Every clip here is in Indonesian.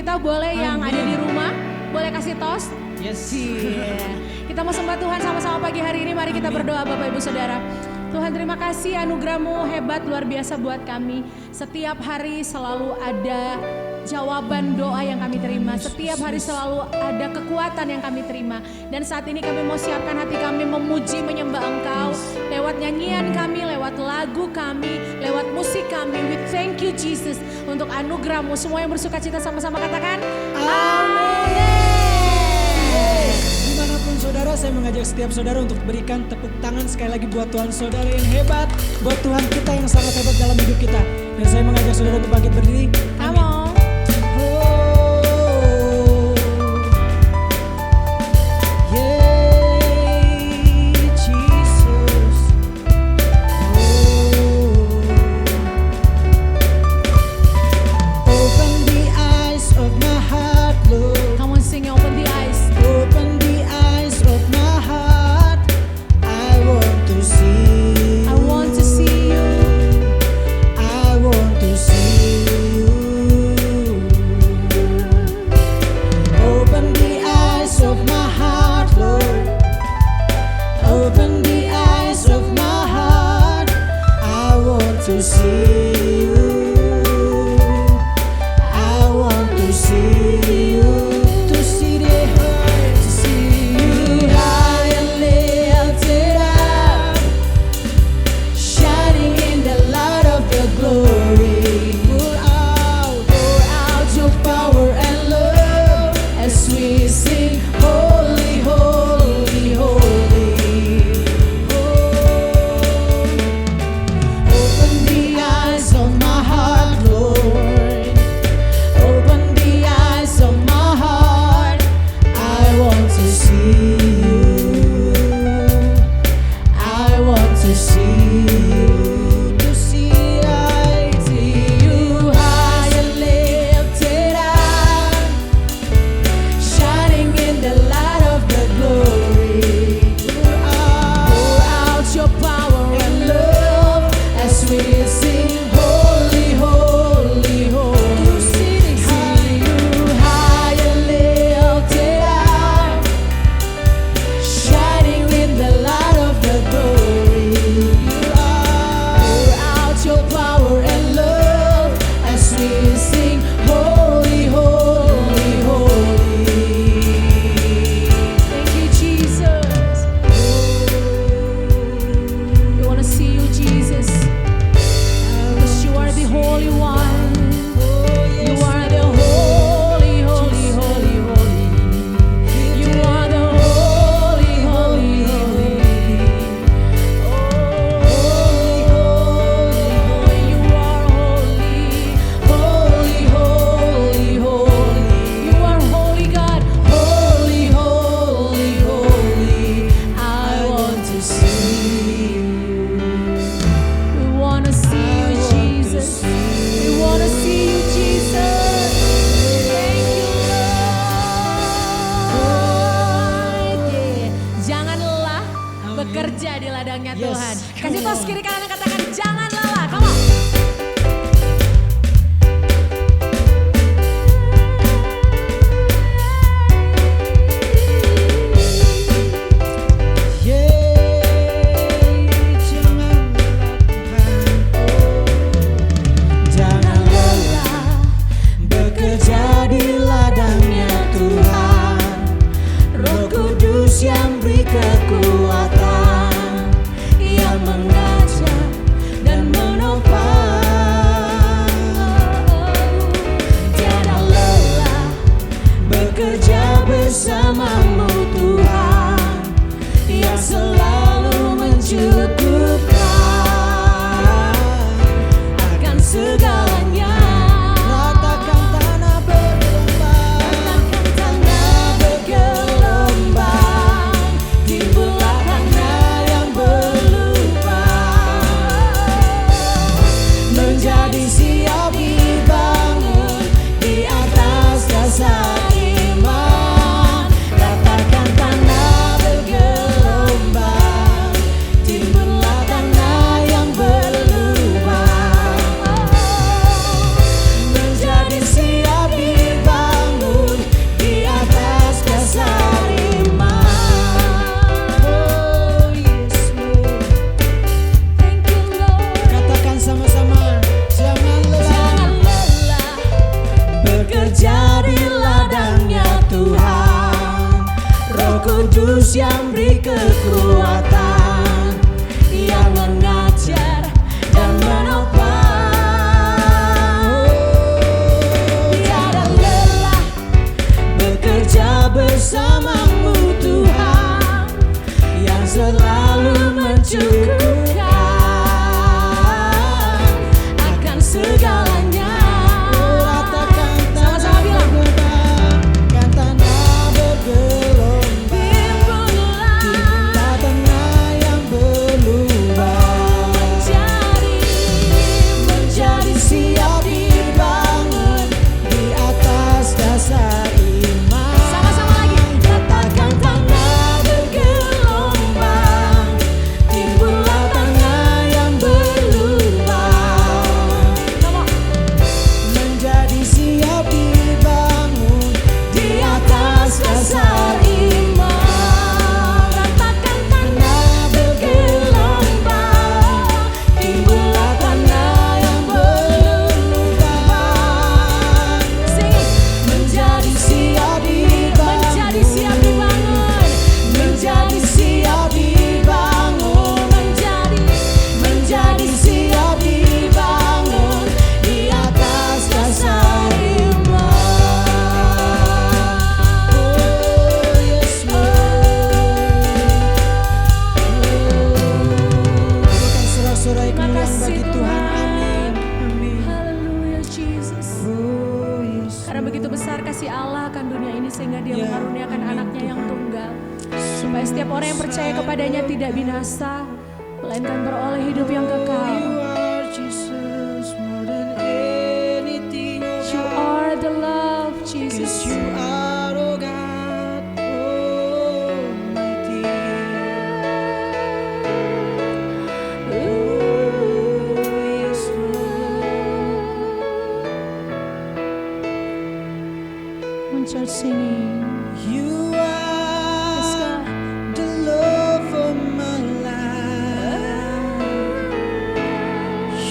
kita boleh yang ada di rumah, boleh kasih tos. Yes. Kita mau sembah Tuhan sama-sama pagi hari ini. Mari kita berdoa Bapak Ibu Saudara. Tuhan terima kasih anugerah-Mu hebat luar biasa buat kami. Setiap hari selalu ada jawaban doa yang kami terima. Setiap hari selalu ada kekuatan yang kami terima. Dan saat ini kami mau siapkan hati kami memuji menyembah Engkau. Lewat nyanyian kami, lewat lagu kami, lewat musik kami. We thank you Jesus untuk anugerah-Mu. Semua yang bersuka cita sama-sama katakan amin. Dimanapun saudara, saya mengajak setiap saudara untuk berikan tepuk tangan sekali lagi buat Tuhan saudara yang hebat, buat Tuhan kita yang sangat hebat dalam hidup kita. Dan saya mengajak saudara untuk bangkit berdiri. Come on. Bekerja di ladangnya Tuhan. Kasih tos kiri kanan katakan jangan lelah. Come on. Yang beri kekuatan, yang mengajak dan menopang. Tiada lelah bekerja bersamamu Tuhan, yang selalu mencukupkan akan segalanya. Katakan yang beri kekuatan, yang mengajar dan menopang. Tiada lelah bekerja bersamamu Tuhan, yang selalu mencukupkan akan segalanya. Sama-sama bilang, kan tanah bergelombang, timbulah tanah yang berlubang, menjadi siap dibangun di atas dasar iman. Sama-sama lagi. Katakan tanah bergelombang, timbulah tanah yang berlubang, Menjadi siap dibangun di atas dasar iman. Katakan tanah bergelombang, timbulah tanah yang berlubang. Menjadi siap dibangun, menjadi siap dibangun, menjadi siap dibangun, menjadi siap dibangun di atas dasar iman. Oh yes Berikan sorak-sorai Terima kemuliaan kasih bagi Tuhan. Amin. Amin. Haleluya Jesus. Oh yes. Karena begitu besar kasih Allah akan dunia ini sehingga dia Ya, mengaruniakan amin, anaknya yang tunggal. Supaya setiap orang yang percaya kepadanya tidak binasa, melainkan beroleh hidup yang kekal. You are Jesus more than anything, oh You God. are the love, 'Cause Jesus. you are, oh God, Almighty. Oh yes Lord. One church singing. You Let's go. are the love of my life.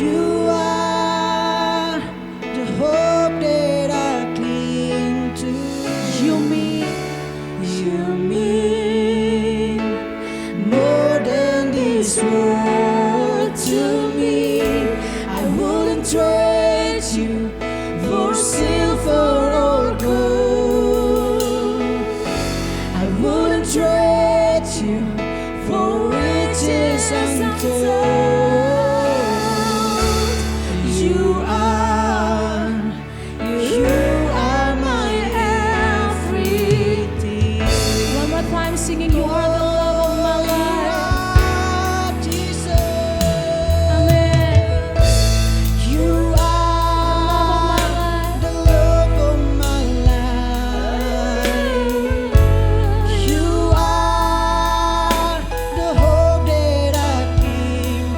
You are the hope that I cling to. You mean more than this world to me. I wouldn't trade you for silver or gold. I wouldn't trade you for riches untold. You are my everything. one more time singing. You are the love of my life. Amen. You are the love of my life. You are the hope that I cling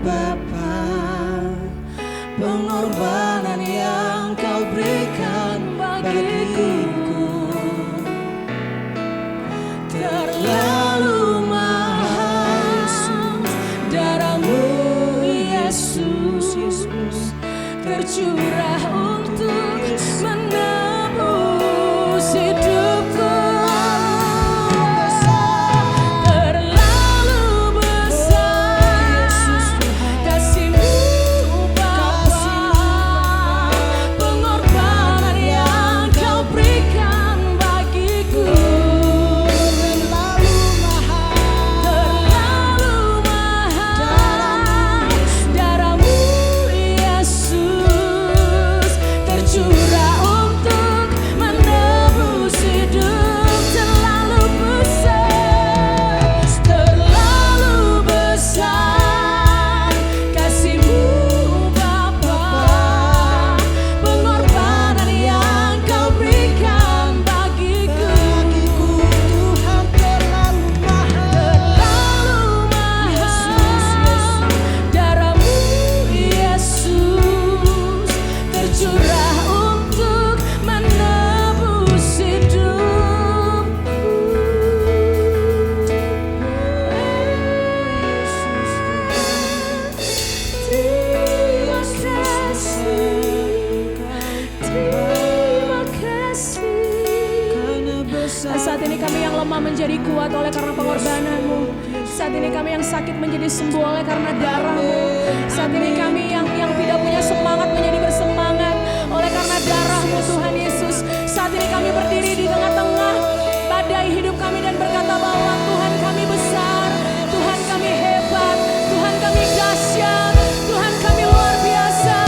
Bapa, pengorbanan yang kau berikan bagiku terlalu mahal. Darahmu Yesus tercurah untuk menebus hidupku. Terlalu besar kasih-Mu Bapa, pengorbanan yang kau berikan bagiku terlalu mahal. Darahmu Yesus tercurah untuk menebus hidup. Terlalu besar kasih-Mu Bapa, pengorbanan yang kau berikan bagiku. Tuhan terlalu mahal. Darahmu Yesus tercurah untuk menebus hidupku. Terima kasih. Saat ini kami yang lemah menjadi kuat oleh karena pengorbanan-Mu. Saat ini kami yang sakit menjadi sembuh oleh karena darah-Mu. Saat ini kami yang tidak punya semangat menjadi bersemangat oleh karena darah-Mu Tuhan Yesus. Saat ini kami berdiri di tengah-tengah badai hidup kami dan berkata bahwa Tuhan kami besar, Tuhan kami hebat, Tuhan kami dahsyat, Tuhan kami luar biasa.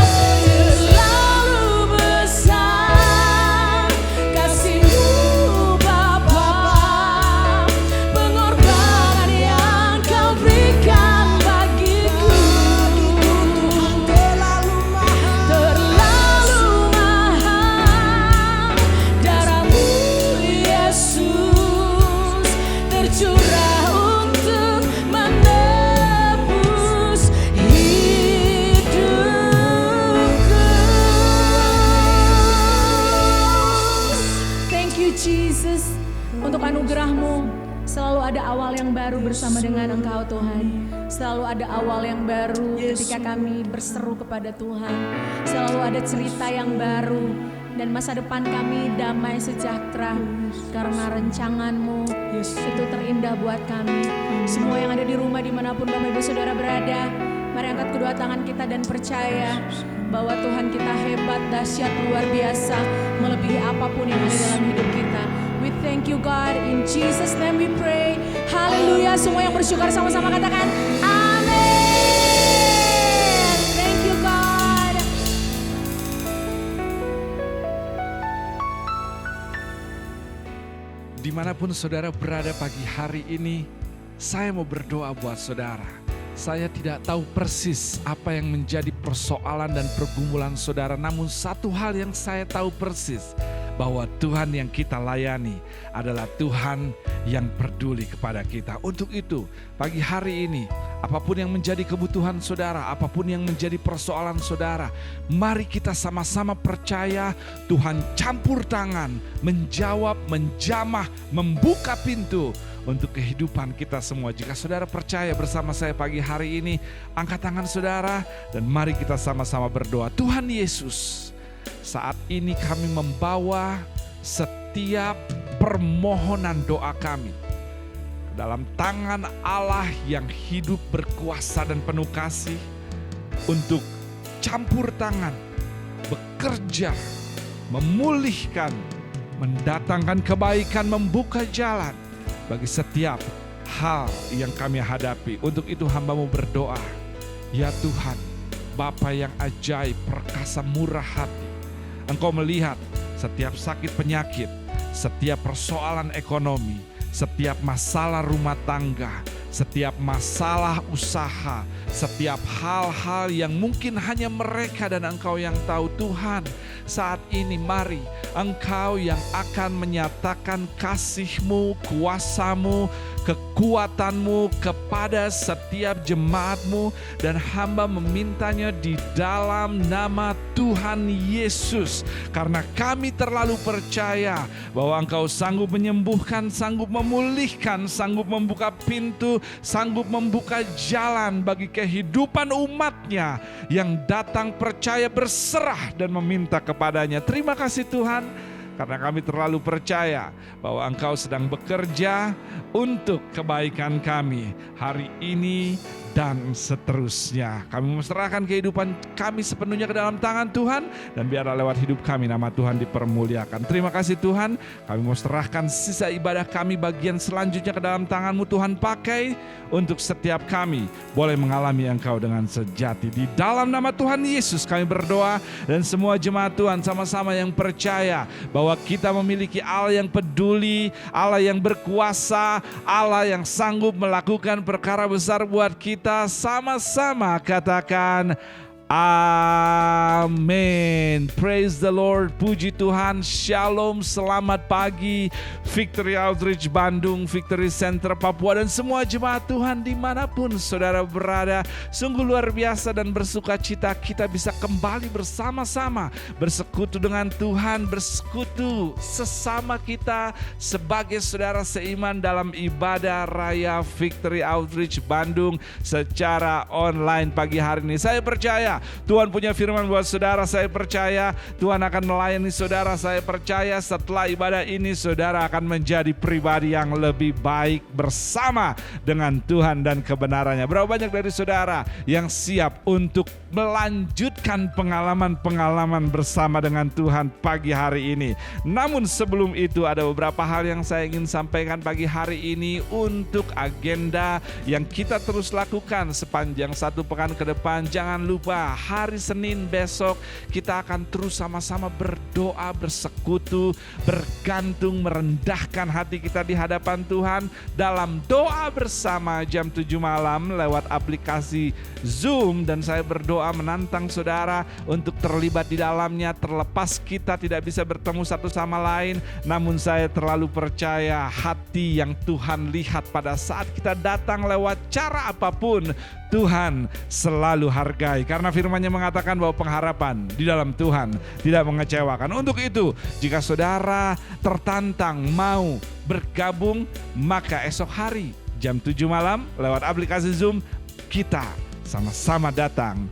Terlalu besar kasih-Mu Bapa, pengorbanan yang kau berikan bagiku. Terlalu mahal. Darahmu Yesus tercurah untuk menebus hidupku. Thank you Jesus untuk anugerah-Mu. Selalu ada awal yang baru bersama dengan Engkau Tuhan. Selalu ada awal yang baru ketika kami berseru kepada Tuhan. Selalu ada cerita yang baru dan masa depan kami damai sejahtera karena rencangan-Mu itu terindah buat kami. Semua yang ada di rumah dimanapun Bapak Ibu Saudara berada, mari angkat kedua tangan kita dan percaya bahwa Tuhan kita hebat, dahsyat, luar biasa, melebihi apapun yang ada dalam hidup kita. We thank you God, in Jesus name we pray. Haleluya. Semua yang bersyukur sama-sama katakan amin. Thank you God. Dimanapun saudara berada pagi hari ini, saya mau berdoa buat saudara. Saya tidak tahu persis apa yang menjadi persoalan dan pergumulan saudara, namun satu hal yang saya tahu persis, bahwa Tuhan yang kita layani adalah Tuhan yang peduli kepada kita. Untuk itu, pagi hari ini, apapun yang menjadi kebutuhan saudara, apapun yang menjadi persoalan saudara, mari kita sama-sama percaya Tuhan campur tangan, menjawab, menjamah, membuka pintu untuk kehidupan kita semua. Jika saudara percaya bersama saya pagi hari ini, angkat tangan saudara dan mari kita sama-sama berdoa. Tuhan Yesus, saat ini kami membawa setiap permohonan doa kami ke dalam tangan Allah yang hidup, berkuasa dan penuh kasih untuk campur tangan, bekerja, memulihkan, mendatangkan kebaikan, membuka jalan bagi setiap hal yang kami hadapi. Untuk itu hamba-Mu berdoa, ya Tuhan, Bapa yang ajaib, perkasa, murah hati, Engkau melihat setiap sakit penyakit, setiap persoalan ekonomi, setiap masalah rumah tangga, setiap masalah usaha, setiap hal-hal yang mungkin hanya mereka dan Engkau yang tahu. Tuhan, saat ini mari Engkau yang akan menyatakan kasih-Mu, kuasa-Mu, kekuatan-Mu kepada setiap jemaat-Mu, dan hamba memintanya di dalam nama Tuhan Yesus. Karena kami terlalu percaya bahwa Engkau sanggup menyembuhkan, sanggup memulihkan, sanggup membuka pintu, sanggup membuka jalan bagi kehidupan umat-Nya yang datang percaya, berserah dan meminta kepadanya. Terima kasih Tuhan, karena kami terlalu percaya bahwa Engkau sedang bekerja untuk kebaikan kami hari ini dan seterusnya. Kami menyerahkan kehidupan kami sepenuhnya ke dalam tangan Tuhan, dan biarlah lewat hidup kami nama Tuhan dipermuliakan. Terima kasih Tuhan, kami mau serahkan sisa ibadah kami bagian selanjutnya ke dalam tangan-Mu Tuhan. Pakai untuk setiap kami boleh mengalami Engkau dengan sejati. Di dalam nama Tuhan Yesus kami berdoa, dan semua jemaat Tuhan sama-sama yang percaya bahwa kita memiliki Allah yang peduli, Allah yang berkuasa, Allah yang sanggup melakukan perkara besar buat kita. Sama-sama katakan amin. Praise the Lord, puji Tuhan. Shalom, selamat pagi Victory Outreach Bandung, Victory Center Papua, dan semua jemaat Tuhan dimanapun saudara berada. Sungguh luar biasa dan bersuka cita kita bisa kembali bersama-sama bersekutu dengan Tuhan, bersekutu sesama kita sebagai saudara seiman dalam ibadah raya Victory Outreach Bandung secara online pagi hari ini. Saya percaya Tuhan punya firman buat saudara. Saya percaya Tuhan akan melayani saudara. Saya percaya setelah ibadah ini saudara akan menjadi pribadi yang lebih baik bersama dengan Tuhan dan kebenarannya. Berapa banyak dari saudara yang siap untuk melanjutkan pengalaman-pengalaman bersama dengan Tuhan pagi hari ini? Namun sebelum itu ada beberapa hal yang saya ingin sampaikan pagi hari ini untuk agenda yang kita terus lakukan sepanjang satu pekan ke depan. Jangan lupa hari Senin besok kita akan terus sama-sama berdoa, bersekutu, bergantung, merendahkan hati kita di hadapan Tuhan dalam doa bersama jam 7 malam lewat aplikasi Zoom. Dan saya berdoa menantang saudara untuk terlibat di dalamnya. Terlepas kita tidak bisa bertemu satu sama lain, namun saya terlalu percaya hati yang Tuhan lihat pada saat kita datang lewat cara apapun, Tuhan selalu hargai. Karena firman-Nya mengatakan bahwa pengharapan di dalam Tuhan tidak mengecewakan. Untuk itu, jika saudara tertantang mau bergabung, maka esok hari jam 7 malam lewat aplikasi Zoom kita sama-sama datang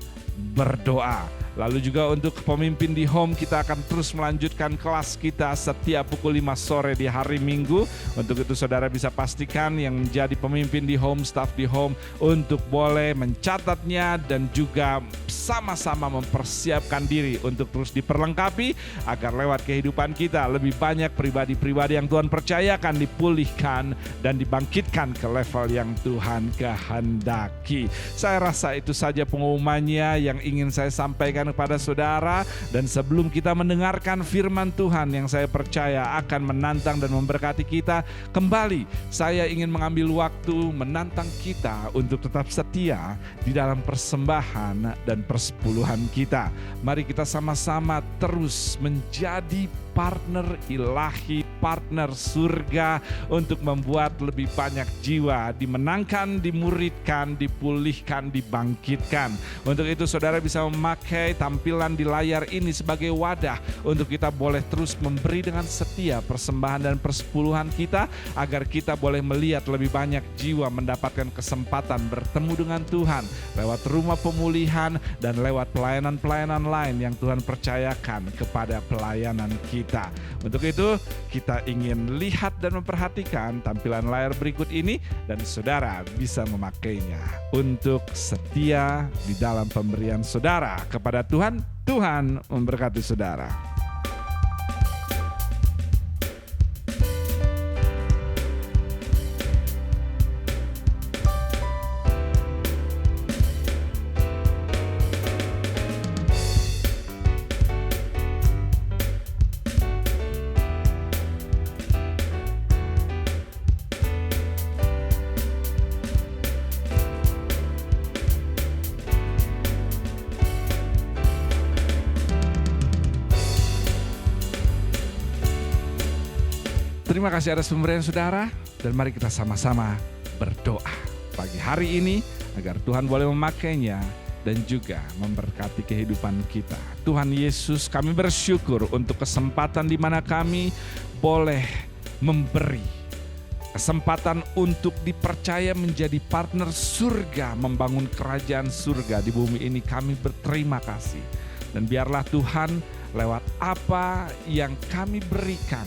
berdoa. Lalu juga untuk pemimpin di home, kita akan terus melanjutkan kelas kita setiap pukul 5 sore di hari Minggu. Untuk itu saudara bisa pastikan yang menjadi pemimpin di home, staff di home, untuk boleh mencatatnya dan juga sama-sama mempersiapkan diri untuk terus diperlengkapi agar lewat kehidupan kita lebih banyak pribadi-pribadi yang Tuhan percayakan dipulihkan dan dibangkitkan ke level yang Tuhan kehendaki. Saya rasa itu saja pengumumannya yang ingin saya sampaikan kepada saudara. Dan sebelum kita mendengarkan firman Tuhan yang saya percaya akan menantang dan memberkati kita, kembali saya ingin mengambil waktu menantang kita untuk tetap setia di dalam persembahan dan persepuluhan kita. Mari kita sama-sama terus menjadi partner ilahi, partner surga untuk membuat lebih banyak jiwa dimenangkan, dimuridkan, dipulihkan, dibangkitkan. Untuk itu saudara bisa memakai tampilan di layar ini sebagai wadah untuk kita boleh terus memberi dengan setia persembahan dan persepuluhan kita, agar kita boleh melihat lebih banyak jiwa mendapatkan kesempatan bertemu dengan Tuhan lewat rumah pemulihan dan lewat pelayanan-pelayanan lain yang Tuhan percayakan kepada pelayanan kita. Untuk itu kita ingin lihat dan memperhatikan tampilan layar berikut ini, dan saudara bisa memakainya untuk setia di dalam pemberian saudara kepada Tuhan. Tuhan memberkati saudara. Terima kasih atas pemberian saudara. Dan mari kita sama-sama berdoa pagi hari ini agar Tuhan boleh memakainya dan juga memberkati kehidupan kita. Tuhan Yesus, kami bersyukur untuk kesempatan di mana kami boleh memberi kesempatan untuk dipercaya menjadi partner surga, membangun kerajaan surga di bumi ini. Kami berterima kasih. Dan biarlah Tuhan lewat apa yang kami berikan,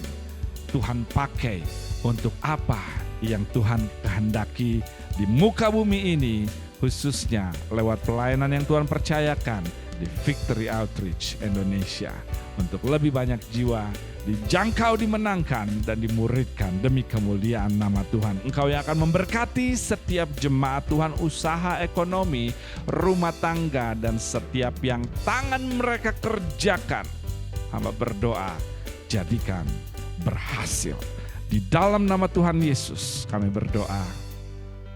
Tuhan pakai untuk apa yang Tuhan kehendaki di muka bumi ini, khususnya lewat pelayanan yang Tuhan percayakan di Victory Outreach Indonesia. Untuk lebih banyak jiwa dijangkau, dimenangkan, dan dimuridkan demi kemuliaan nama Tuhan. Engkau yang akan memberkati setiap jemaat Tuhan, usaha ekonomi, rumah tangga, dan setiap yang tangan mereka kerjakan. Hamba berdoa, jadikan berhasil. Di dalam nama Tuhan Yesus kami berdoa.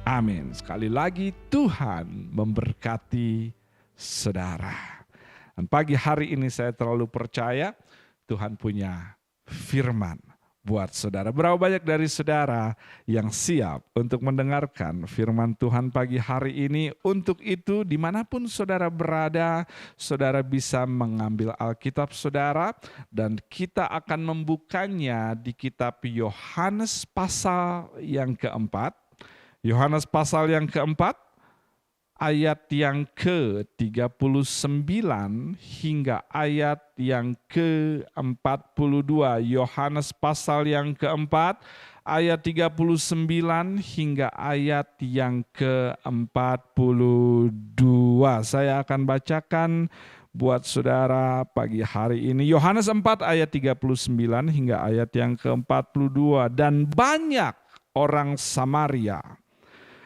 Amin. Sekali lagi Tuhan memberkati saudara. Dan pagi hari ini saya terlalu percaya Tuhan punya firman buat saudara. Berapa banyak dari saudara yang siap untuk mendengarkan firman Tuhan pagi hari ini? Untuk itu dimanapun saudara berada, saudara bisa mengambil Alkitab saudara dan kita akan membukanya di kitab Yohanes pasal yang keempat. Yohanes pasal yang keempat, ayat yang ke-39 hingga ayat yang ke-42. Yohanes pasal yang keempat, ayat 39 hingga ayat yang ke-42. Saya akan bacakan buat saudara pagi hari ini. Yohanes 4 ayat 39 hingga ayat yang ke-42. Dan banyak orang Samaria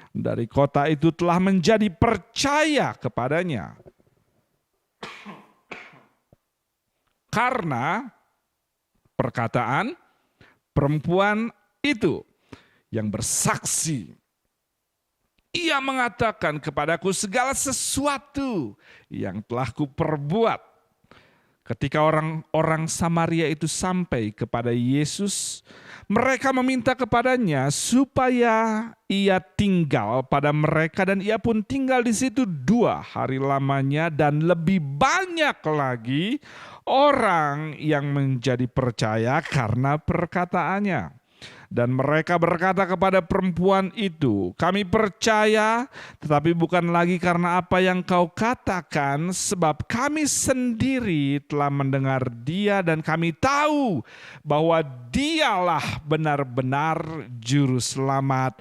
dari kota itu telah menjadi percaya kepadanya. Karena perkataan perempuan itu yang bersaksi. Ia mengatakan kepadaku segala sesuatu yang telah kuperbuat. Ketika orang-orang Samaria itu sampai kepada Yesus, mereka meminta kepadanya supaya ia tinggal pada mereka dan ia pun tinggal di situ 2 hari lamanya, dan lebih banyak lagi orang yang menjadi percaya karena perkataannya. Dan mereka berkata kepada perempuan itu, kami percaya tetapi bukan lagi karena apa yang kau katakan, sebab kami sendiri telah mendengar dia dan kami tahu bahwa dialah benar-benar juru selamat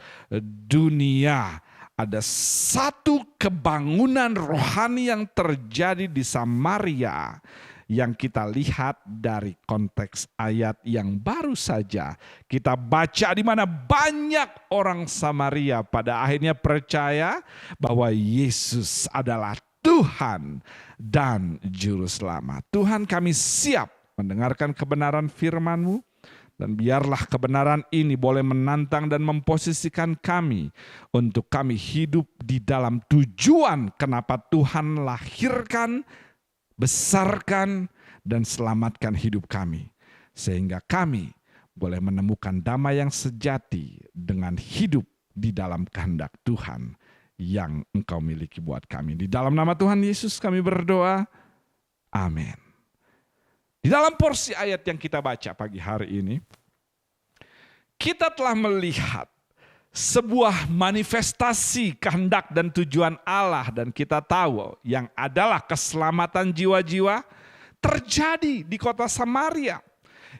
dunia. Ada satu kebangunan rohani yang terjadi di Samaria yang kita lihat dari konteks ayat yang baru saja kita baca, di mana banyak orang Samaria pada akhirnya percaya bahwa Yesus adalah Tuhan dan Juru Selamat. Tuhan, kami siap mendengarkan kebenaran firman-Mu, dan biarlah kebenaran ini boleh menantang dan memposisikan kami untuk kami hidup di dalam tujuan kenapa Tuhan lahirkan, besarkan, dan selamatkan hidup kami. Sehingga kami boleh menemukan damai yang sejati dengan hidup di dalam kehendak Tuhan yang Engkau miliki buat kami. Di dalam nama Tuhan Yesus kami berdoa. Amin. Di dalam porsi ayat yang kita baca pagi hari ini, kita telah melihat sebuah manifestasi kehendak dan tujuan Allah, dan kita tahu yang adalah keselamatan jiwa-jiwa terjadi di kota Samaria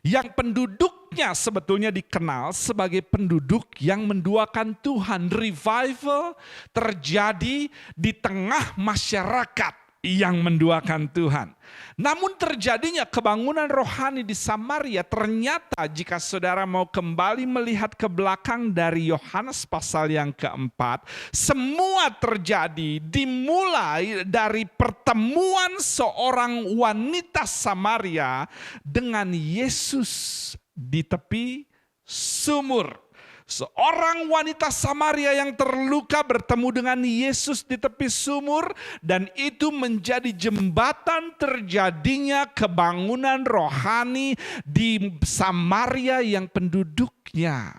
yang penduduknya sebetulnya dikenal sebagai penduduk yang menduakan Tuhan. Revival terjadi di tengah masyarakat yang menduakan Tuhan. Namun terjadinya kebangunan rohani di Samaria ternyata, jika saudara mau kembali melihat ke belakang dari Yohanes pasal yang keempat, semua terjadi dimulai dari pertemuan seorang wanita Samaria dengan Yesus di tepi sumur. Seorang wanita Samaria yang terluka bertemu dengan Yesus di tepi sumur, dan itu menjadi jembatan terjadinya kebangunan rohani di Samaria yang penduduk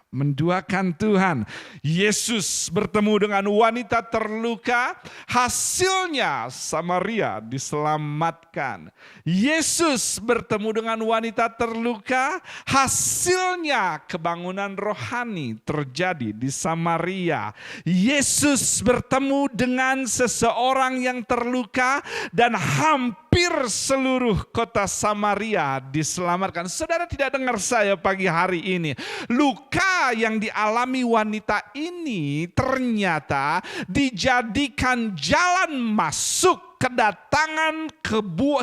menduakan Tuhan. Yesus bertemu dengan wanita terluka, hasilnya Samaria diselamatkan. Yesus bertemu dengan wanita terluka, hasilnya kebangunan rohani terjadi di Samaria. Yesus bertemu dengan seseorang yang terluka dan hampir seluruh kota Samaria diselamatkan. Saudara tidak dengar saya pagi hari ini. Luka yang dialami wanita ini ternyata dijadikan jalan masuk kedatangan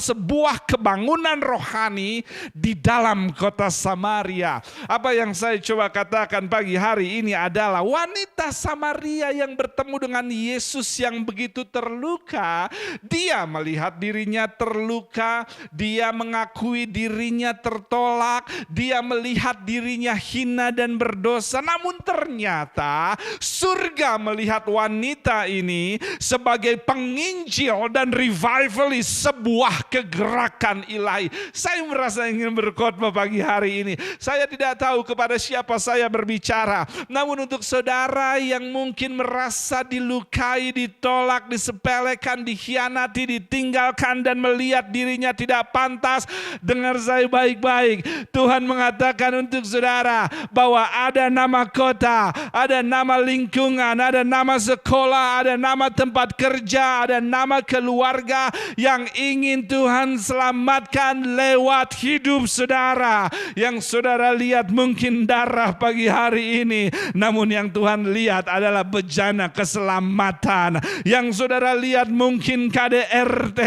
sebuah kebangunan rohani di dalam kota Samaria. Apa yang saya coba katakan pagi hari ini adalah wanita Samaria yang bertemu dengan Yesus yang begitu terluka. Dia melihat dirinya terluka, dia mengakui dirinya tertolak, dia melihat dirinya hina dan berdosa. Namun ternyata surga melihat wanita ini sebagai penginjil dan revivalis, sebuah kegerakan ilahi. Saya merasa ingin berkhotbah pagi hari ini. Saya tidak tahu kepada siapa saya berbicara. Namun untuk saudara yang mungkin merasa dilukai, ditolak, disepelekan, dikhianati, ditinggalkan dan melihat dirinya tidak pantas, dengar saya baik-baik. Tuhan mengatakan untuk saudara bahwa ada nama kota, ada nama lingkungan, ada nama sekolah, ada nama tempat kerja, ada nama keluarga yang ingin Tuhan selamatkan lewat hidup saudara. Yang saudara lihat mungkin darah pagi hari ini, namun yang Tuhan lihat adalah bejana keselamatan. Yang saudara lihat mungkin KDRT,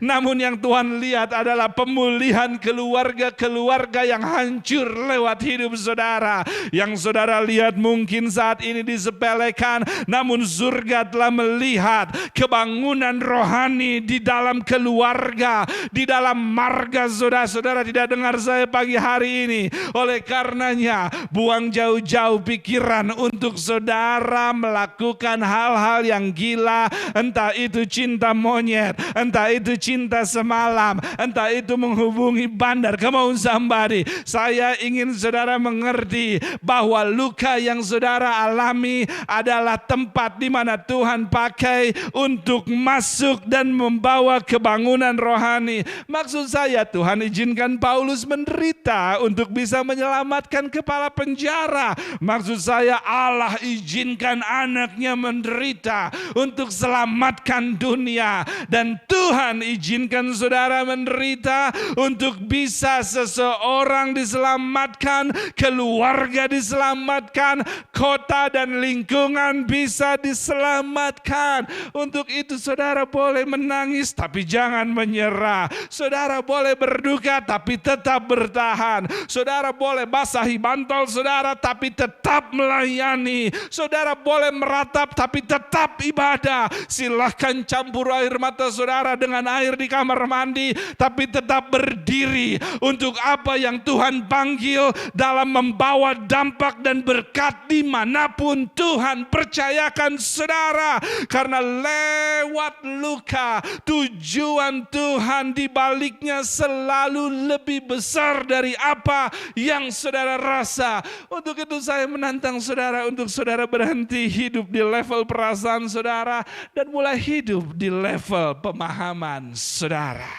namun yang Tuhan lihat adalah pemulihan keluarga-keluarga yang hancur lewat hidup saudara. Yang saudara lihat mungkin saat ini disepelekan, namun surga telah melihat kebangunan rohani di dalam keluarga, di dalam marga saudara-saudara. Tidak dengar saya pagi hari ini. Oleh karenanya buang jauh-jauh pikiran untuk saudara melakukan hal-hal yang gila, entah itu cinta monyet, entah itu cinta semalam, entah itu menghubungi bandar. Come on somebody. Saya ingin saudara mengerti bahwa luka yang saudara alami adalah tempat di mana Tuhan pakai untuk masuk dan membawa kebangunan rohani. Maksud saya, Tuhan izinkan Paulus menderita untuk bisa menyelamatkan kepala penjara. Maksud saya, Allah izinkan anaknya menderita untuk selamatkan dunia. Dan Tuhan izinkan saudara menderita untuk bisa seseorang diselamatkan, keluarga diselamatkan, kota dan lingkungan bisa diselamatkan. Untuk itu saudara boleh menangis tapi jangan menyerah. Saudara boleh berduka tapi tetap bertahan. Saudara boleh basahi bantal saudara tapi tetap melayani. Saudara boleh meratap tapi tetap ibadah. Silahkan campur air mata saudara dengan air di kamar mandi tapi tetap berdiri untuk apa yang Tuhan panggil dalam membawa dampak dan berkat dimanapun Tuhan percayakan saudara. Karena lewat luka, tujuan Tuhan di baliknya selalu lebih besar dari apa yang saudara rasa. Untuk itu saya menantang saudara untuk saudara berhenti hidup di level perasaan saudara dan mulai hidup di level pemahaman saudara.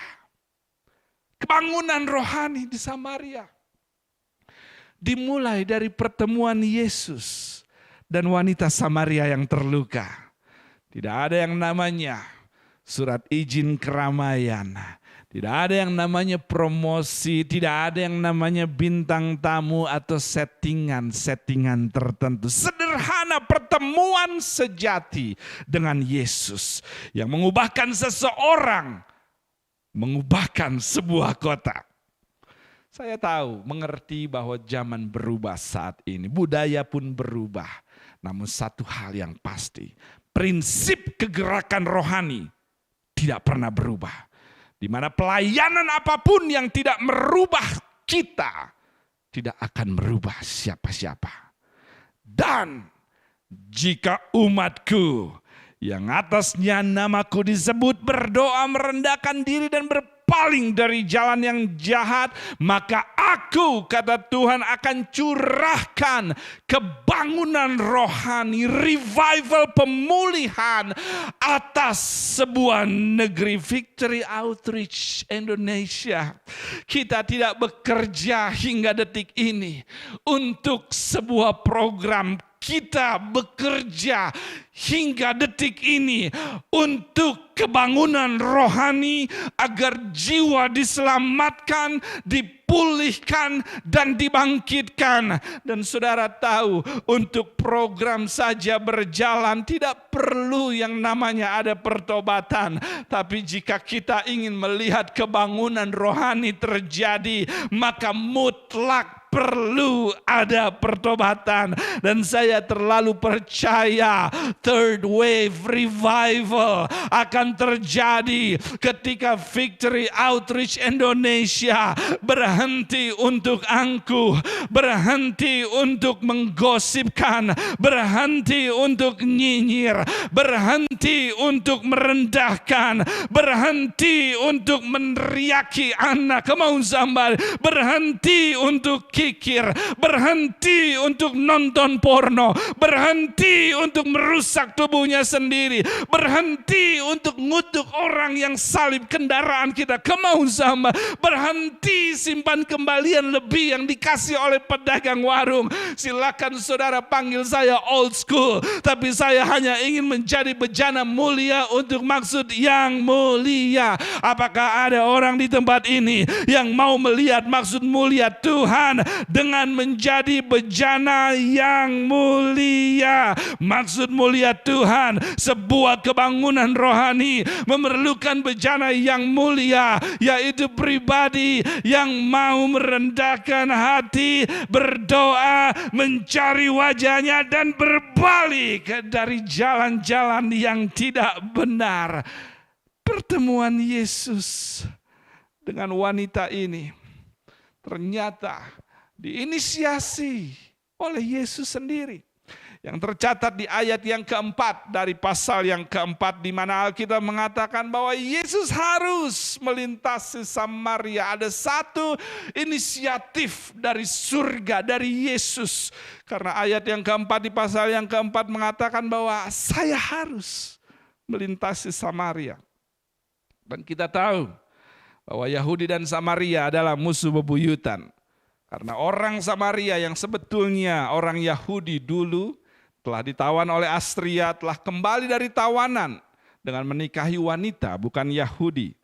Kebangunan rohani di Samaria dimulai dari pertemuan Yesus dan wanita Samaria yang terluka. Tidak ada yang namanya surat izin keramaian. Tidak ada yang namanya promosi, tidak ada yang namanya bintang tamu atau settingan-settingan tertentu. Sederhana pertemuan sejati dengan Yesus yang mengubahkan seseorang, mengubahkan sebuah kota. Saya tahu, mengerti bahwa zaman berubah saat ini, budaya pun berubah. Namun satu hal yang pasti, prinsip kegerakan rohani tidak pernah berubah. Di mana pelayanan apapun yang tidak merubah kita, tidak akan merubah siapa-siapa. Dan jika umatku yang atasnya namaku disebut berdoa, merendahkan diri dan berpakaian berpaling dari jalan yang jahat, maka aku, kata Tuhan, akan curahkan kebangunan rohani, revival, pemulihan atas sebuah negeri. Victory Outreach Indonesia, kita tidak bekerja hingga detik ini untuk sebuah program. Kita bekerja hingga detik ini untuk kebangunan rohani agar jiwa diselamatkan, dipulihkan, dan dibangkitkan. Dan saudara tahu, untuk program saja berjalan tidak perlu yang namanya ada pertobatan. Tapi jika kita ingin melihat kebangunan rohani terjadi, maka mutlak perlu ada pertobatan. Dan saya terlalu percaya third wave revival akan terjadi ketika Victory Outreach Indonesia berhenti untuk angkuh, berhenti untuk menggosipkan, berhenti untuk nyinyir, berhenti untuk merendahkan, berhenti untuk meneriaki anak, berhenti untuk kikir, berhenti untuk nonton porno, berhenti untuk merusak tubuhnya sendiri, berhenti untuk ngutuk orang yang salib kendaraan kita, berhenti simpan kembalian lebih yang dikasih oleh pedagang warung. Silakan saudara panggil saya old school, tapi saya hanya ingin menjadi bejana mulia untuk maksud yang mulia. Apakah ada orang di tempat ini yang mau melihat maksud mulia Tuhan dengan menjadi bejana yang mulia? Maksud mulia Tuhan, sebuah kebangunan rohani memerlukan bejana yang mulia, yaitu pribadi yang mau merendahkan hati, berdoa, mencari wajahnya, dan berbalik dari jalan-jalan yang tidak benar. Pertemuan Yesus dengan wanita ini ternyata diinisiasi oleh Yesus sendiri. Yang tercatat di ayat yang keempat dari pasal yang keempat, di mana Alkitab mengatakan bahwa Yesus harus melintasi Samaria. Ada satu inisiatif dari surga, dari Yesus. Karena ayat yang keempat di pasal yang keempat mengatakan bahwa saya harus melintasi Samaria. Dan kita tahu bahwa Yahudi dan Samaria adalah musuh bebuyutan. Karena orang Samaria yang sebetulnya orang Yahudi dulu telah ditawan oleh Astria, telah kembali dari tawanan dengan menikahi wanita bukan Yahudi.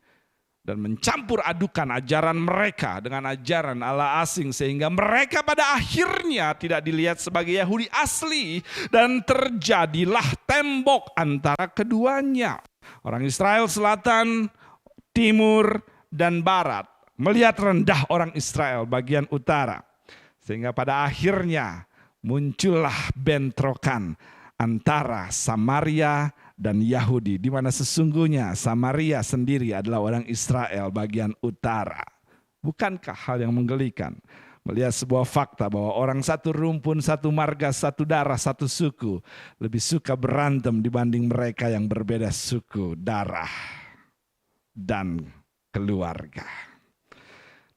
Dan mencampur adukan ajaran mereka dengan ajaran Allah asing, sehingga mereka pada akhirnya tidak dilihat sebagai Yahudi asli. Dan terjadilah tembok antara keduanya. Orang Israel Selatan, Timur, dan Barat melihat rendah orang Israel bagian utara. Sehingga pada akhirnya muncullah bentrokan antara Samaria dan Yahudi, di mana sesungguhnya Samaria sendiri adalah orang Israel bagian utara. Bukankah hal yang menggelikan melihat sebuah fakta bahwa orang satu rumpun, satu marga, satu darah, satu suku lebih suka berantem dibanding mereka yang berbeda suku, darah, dan keluarga.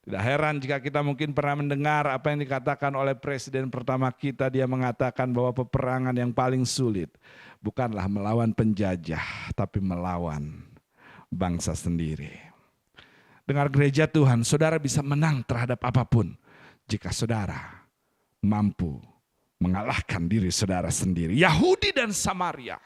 Tidak heran jika kita mungkin pernah mendengar apa yang dikatakan oleh presiden pertama kita. Dia mengatakan bahwa peperangan yang paling sulit bukanlah melawan penjajah, tapi melawan bangsa sendiri. Dengar gereja Tuhan, saudara bisa menang terhadap apapun jika saudara mampu mengalahkan diri saudara sendiri. Yahudi dan Samaria,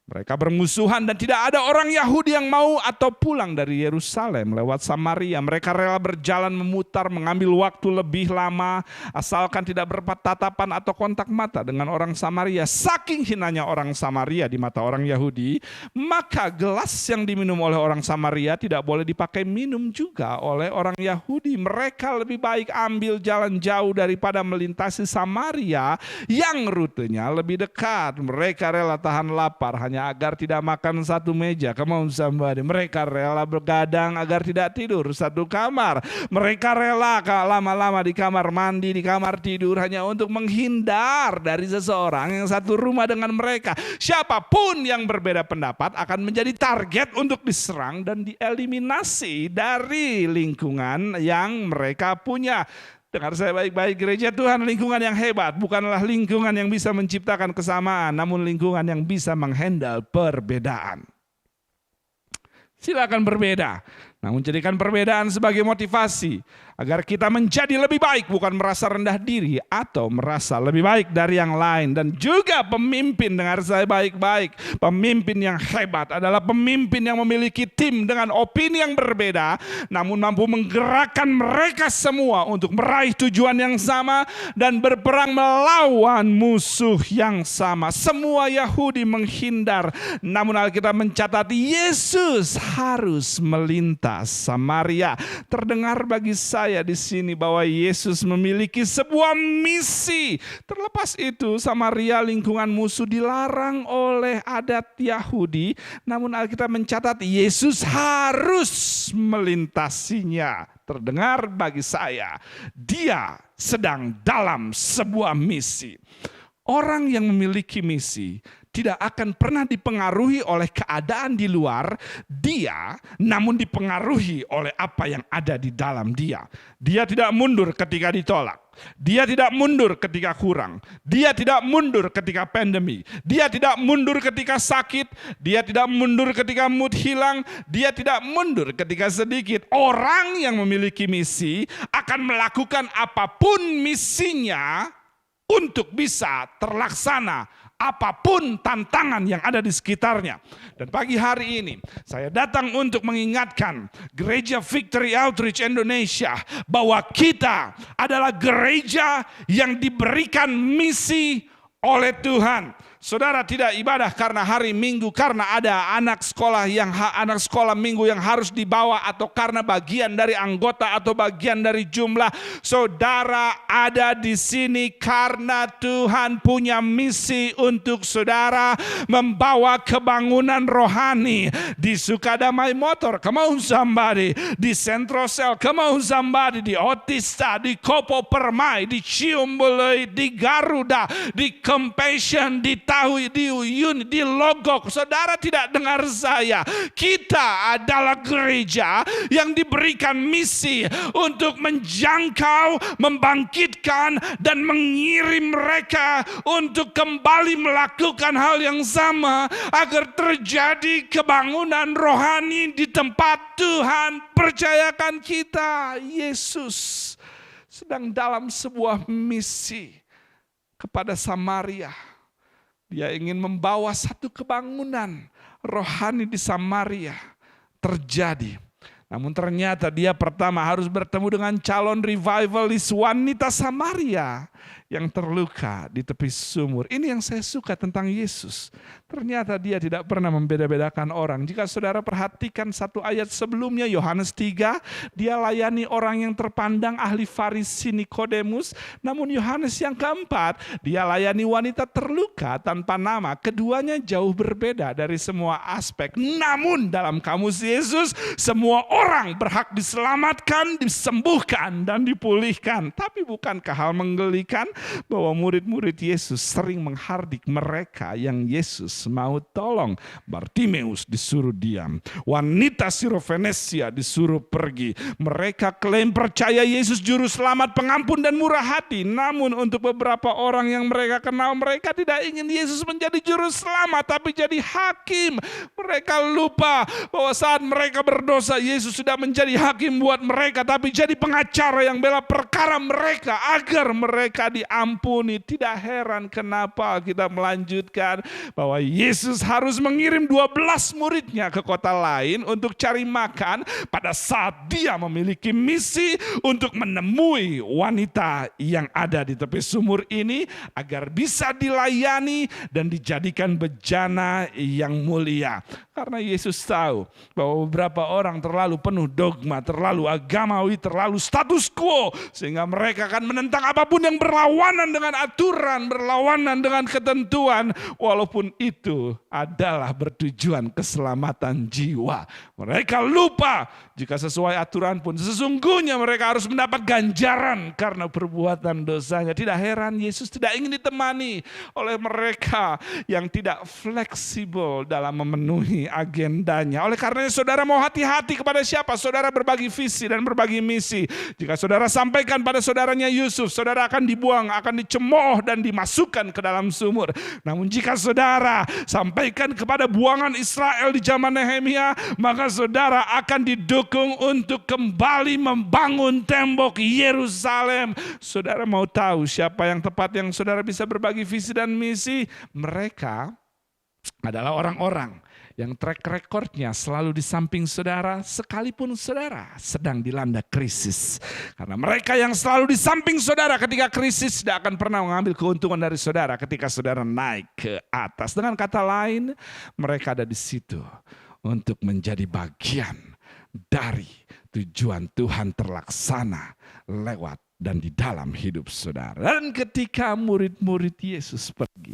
mereka bermusuhan dan tidak ada orang Yahudi yang mau atau pulang dari Yerusalem lewat Samaria. Mereka rela berjalan memutar, mengambil waktu lebih lama, asalkan tidak bertatapan atau kontak mata dengan orang Samaria. Saking hinanya orang Samaria di mata orang Yahudi, maka gelas yang diminum oleh orang Samaria tidak boleh dipakai minum juga oleh orang Yahudi. Mereka lebih baik ambil jalan jauh daripada melintasi Samaria yang rutenya lebih dekat. Mereka rela tahan lapar hanya hanya agar tidak makan satu meja. Come on somebody. Mereka rela bergadang agar tidak tidur satu kamar. Mereka rela lama-lama di kamar mandi, di kamar tidur hanya untuk menghindar dari seseorang yang satu rumah dengan mereka. Siapapun yang berbeda pendapat akan menjadi target untuk diserang dan dieliminasi dari lingkungan yang mereka punya. Dengar saya baik-baik, gereja Tuhan lingkungan yang hebat bukanlah lingkungan yang bisa menciptakan kesamaan, namun lingkungan yang bisa menghandle perbedaan. Silakan berbeda, namun jadikan perbedaan sebagai motivasi agar kita menjadi lebih baik, bukan merasa rendah diri atau merasa lebih baik dari yang lain. Dan juga pemimpin, dengar saya baik-baik, pemimpin yang hebat adalah pemimpin yang memiliki tim dengan opini yang berbeda, namun mampu menggerakkan mereka semua untuk meraih tujuan yang sama dan berperang melawan musuh yang sama. Semua Yahudi menghindar, namun Alkitab mencatat Yesus harus melintas Samaria. Terdengar bagi saya di sini bahwa Yesus memiliki sebuah misi. Terlepas itu, Samaria lingkungan musuh dilarang oleh adat Yahudi, namun Alkitab mencatat Yesus harus melintasinya. Terdengar bagi saya, dia sedang dalam sebuah misi. Orang yang memiliki misi tidak akan pernah dipengaruhi oleh keadaan di luar dia, namun dipengaruhi oleh apa yang ada di dalam dia. Dia tidak mundur ketika ditolak. Dia tidak mundur ketika kurang. Dia tidak mundur ketika pandemi. Dia tidak mundur ketika sakit. Dia tidak mundur ketika mood hilang. Dia tidak mundur ketika sedikit. Orang yang memiliki misi akan melakukan apapun misinya untuk bisa terlaksana apapun tantangan yang ada di sekitarnya. Dan pagi hari ini saya datang untuk mengingatkan Gereja Victory Outreach Indonesia bahwa kita adalah gereja yang diberikan misi oleh Tuhan. Saudara tidak ibadah karena hari Minggu, karena ada anak sekolah Minggu yang harus dibawa, atau karena bagian dari anggota atau bagian dari jumlah. Saudara ada di sini karena Tuhan punya misi untuk saudara membawa kebangunan rohani di Sukadamai Motor, come on somebody, di Centro Cell, come on somebody, di Otista, di Kopo Permai, di Ciumbuleuit, di Garuda, di Compassion, di di Logok. Saudara tidak dengar saya. Kita adalah gereja yang diberikan misi untuk menjangkau, membangkitkan, dan mengirim mereka untuk kembali melakukan hal yang sama agar terjadi kebangunan rohani di tempat Tuhan. Percayakan kita, Yesus sedang dalam sebuah misi kepada Samaria. Dia ingin membawa satu kebangunan rohani di Samaria terjadi. Namun ternyata dia pertama harus bertemu dengan calon revivalis wanita Samaria yang terluka di tepi sumur. Ini yang saya suka tentang Yesus. Ternyata dia tidak pernah membeda-bedakan orang. Jika saudara perhatikan satu ayat sebelumnya, Yohanes 3, dia layani orang yang terpandang ahli Farisi Nikodemus. Namun Yohanes yang keempat, dia layani wanita terluka tanpa nama. Keduanya jauh berbeda dari semua aspek. Namun dalam kamus Yesus, semua orang berhak diselamatkan, disembuhkan, dan dipulihkan. Tapi bukankah hal menggelikan bahwa murid-murid Yesus sering menghardik mereka yang Yesus mau tolong? Bartimeus disuruh diam, wanita Sirofenesia disuruh pergi. Mereka klaim percaya Yesus juru selamat, pengampun, dan murah hati. Namun untuk beberapa orang yang mereka kenal, mereka tidak ingin Yesus menjadi juru selamat, tapi jadi hakim. Mereka lupa bahwa saat mereka berdosa, Yesus sudah menjadi hakim buat mereka, tapi jadi pengacara yang bela perkara mereka agar mereka diampuni. Tidak heran kenapa kita melanjutkan bahwa Yesus harus mengirim 12 muridnya ke kota lain untuk cari makan pada saat dia memiliki misi untuk menemui wanita yang ada di tepi sumur ini agar bisa dilayani dan dijadikan bejana yang mulia. Karena Yesus tahu bahwa beberapa orang terlalu penuh dogma, terlalu agamawi, terlalu status quo. Sehingga mereka akan menentang apapun yang berlawanan dengan aturan, berlawanan dengan ketentuan. Walaupun itu adalah bertujuan keselamatan jiwa. Mereka lupa jika sesuai aturan pun sesungguhnya mereka harus mendapat ganjaran karena perbuatan dosanya. Tidak heran Yesus tidak ingin ditemani oleh mereka yang tidak fleksibel dalam memenuhi agendanya. Oleh karenanya saudara mau hati-hati kepada siapa saudara berbagi visi dan berbagi misi. Jika saudara sampaikan pada saudaranya Yusuf, saudara akan dibuang, akan dicemooh dan dimasukkan ke dalam sumur. Namun jika saudara sampaikan kepada buangan Israel di zaman Nehemia, maka saudara akan didukung untuk kembali membangun tembok Yerusalem. Saudara mau tahu siapa yang tepat yang saudara bisa berbagi visi dan misi? Mereka adalah orang-orang yang track recordnya selalu di samping saudara sekalipun saudara sedang dilanda krisis. Karena mereka yang selalu di samping saudara ketika krisis tidak akan pernah mengambil keuntungan dari saudara ketika saudara naik ke atas. Dengan kata lain, mereka ada di situ untuk menjadi bagian dari tujuan Tuhan terlaksana lewat dan di dalam hidup saudara. Dan ketika murid-murid Yesus pergi,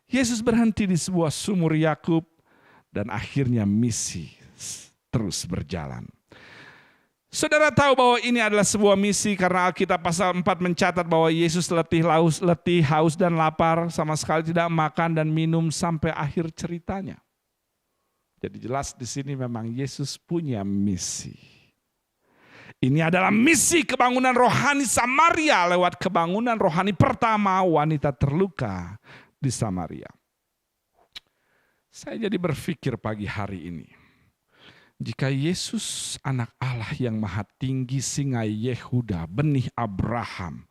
Yesus berhenti di sebuah sumur Yakub dan akhirnya misi terus berjalan. Saudara tahu bahwa ini adalah sebuah misi karena Alkitab pasal 4 mencatat bahwa Yesus letih, haus dan lapar, sama sekali tidak makan dan minum sampai akhir ceritanya. Jadi jelas di sini memang Yesus punya misi. Ini adalah misi kebangunan rohani Samaria lewat kebangunan rohani pertama wanita terluka di Samaria. Saya jadi berpikir pagi hari ini, jika Yesus anak Allah yang maha tinggi, singa Yehuda, benih Abraham,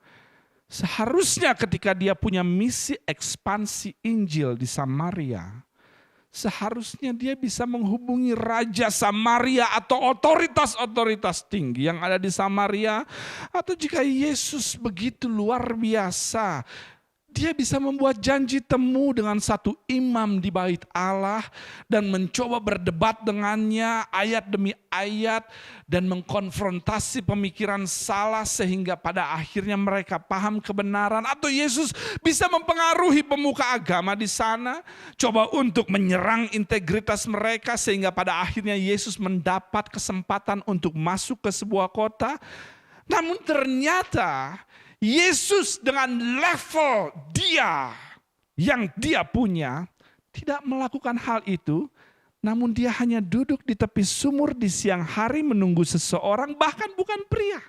seharusnya ketika dia punya misi ekspansi Injil di Samaria, seharusnya dia bisa menghubungi Raja Samaria atau otoritas-otoritas tinggi yang ada di Samaria. Atau jika Yesus begitu luar biasa, dia bisa membuat janji temu dengan satu imam di bait Allah dan mencoba berdebat dengannya ayat demi ayat dan mengkonfrontasi pemikiran salah sehingga pada akhirnya mereka paham kebenaran. Atau Yesus bisa mempengaruhi pemuka agama di sana, coba untuk menyerang integritas mereka sehingga pada akhirnya Yesus mendapat kesempatan untuk masuk ke sebuah kota. Namun ternyata Yesus dengan level dia yang dia punya tidak melakukan hal itu, namun dia hanya duduk di tepi sumur di siang hari menunggu seseorang, bahkan bukan pria.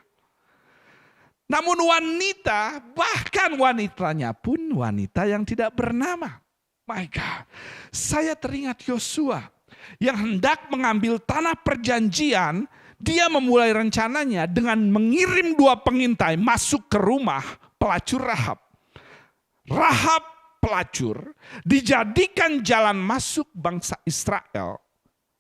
Namun wanita, bahkan wanitanya pun wanita yang tidak bernama. My God, saya teringat Yosua yang hendak mengambil tanah perjanjian. Dia memulai rencananya dengan mengirim 2 pengintai masuk ke rumah pelacur Rahab. Rahab pelacur dijadikan jalan masuk bangsa Israel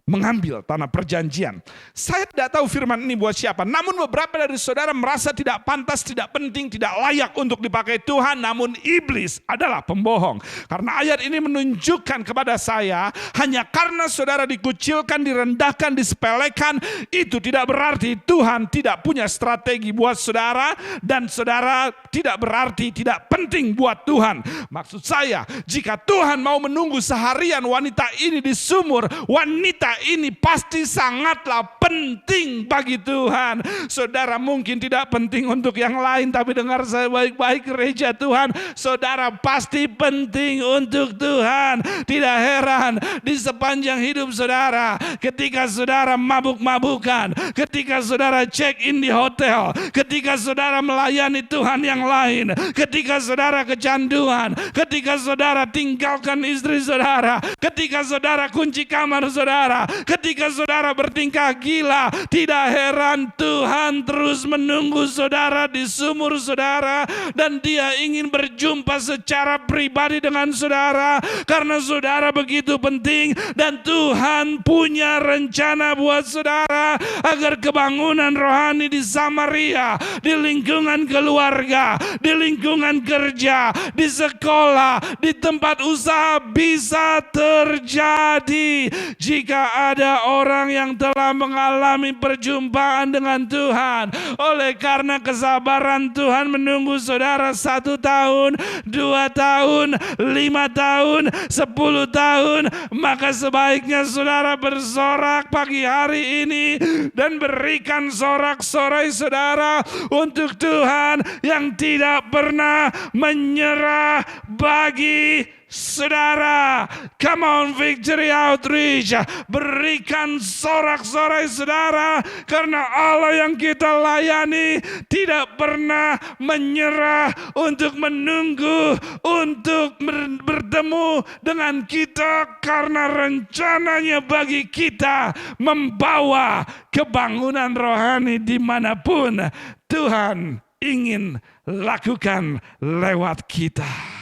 mengambil tanah perjanjian. Saya tidak tahu firman ini buat siapa. Namun beberapa dari saudara merasa tidak pantas, tidak penting, tidak layak untuk dipakai Tuhan. Namun iblis adalah pembohong. Karena ayat ini menunjukkan kepada saya, hanya karena saudara dikucilkan, direndahkan, disepelekan, itu tidak berarti Tuhan tidak punya strategi buat saudara. Dan saudara tidak berarti tidak penting buat Tuhan. Maksud saya, jika Tuhan mau menunggu seharian wanita ini di sumur, wanita ini pasti sangatlah penting bagi Tuhan. Saudara mungkin tidak penting untuk yang lain, tapi dengar saya baik-baik gereja Tuhan, saudara pasti penting untuk Tuhan. Tidak heran di sepanjang hidup saudara, ketika saudara mabuk-mabukan, ketika saudara check in di hotel, ketika saudara melayani Tuhan yang lain, ketika saudara kecanduan, ketika saudara tinggalkan istri saudara, ketika saudara kunci kamar saudara, ketika saudara bertingkah gila, tidak heran Tuhan terus menunggu saudara di sumur saudara, dan dia ingin berjumpa secara pribadi dengan saudara karena saudara begitu penting dan Tuhan punya rencana buat saudara. agar kebangunan rohani di Samaria, di lingkungan keluarga, di lingkungan kerja, di sekolah, di tempat usaha bisa terjadi. Jika ada orang yang telah mengalami perjumpaan dengan Tuhan, oleh karena kesabaran Tuhan menunggu saudara 1 tahun, 2 tahun, 5 tahun, 10 tahun, maka sebaiknya saudara bersorak pagi hari ini dan berikan sorak-sorai saudara untuk Tuhan yang tidak pernah menyerah bagi saudara. Come on Victory Outreach, berikan sorak-sorai saudara, karena Allah yang kita layani tidak pernah menyerah untuk menunggu, untuk bertemu dengan kita, karena rencananya bagi kita membawa kebangunan rohani dimanapun Tuhan ingin lakukan lewat kita.